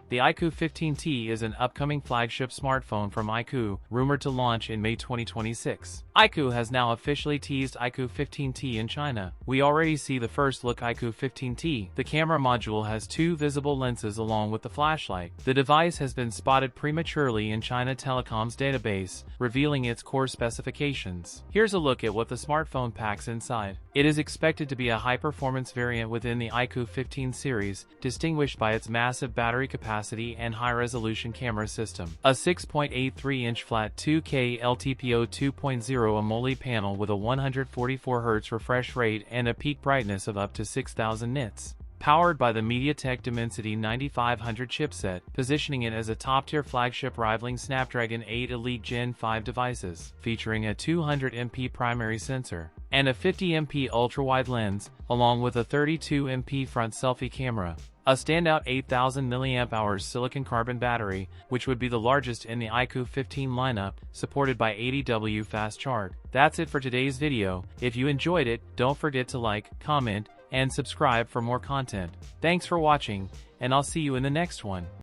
The iQOO 15T is an upcoming flagship smartphone from iQOO, rumored to launch in May 2026. iQOO has now officially teased iQOO 15T in China. We already see the first look iQOO 15T. The camera module has two visible lenses along with the flashlight. The device has been spotted prematurely in China Telecom's database, revealing its core specifications. Here's a look at what the smartphone packs inside. It is expected to be a high-performance variant within the iQOO 15 series, distinguished by its massive battery capacity and high-resolution camera system. A 6.83-inch flat 2K LTPO 2.0 AMOLED panel with a 144Hz refresh rate and a peak brightness of up to 6,000 nits. Powered by the MediaTek Dimensity 9500 chipset, positioning it as a top-tier flagship rivaling Snapdragon 8 Elite Gen 5 devices, featuring a 200MP primary sensor and a 50MP ultra-wide lens, along with a 32MP front selfie camera. A standout 8,000 mAh silicon carbon battery, which would be the largest in the iQOO 15 lineup, supported by 80W fast charge. That's it for today's video. If you enjoyed it, don't forget to like, comment, and subscribe for more content. Thanks for watching, and I'll see you in the next one.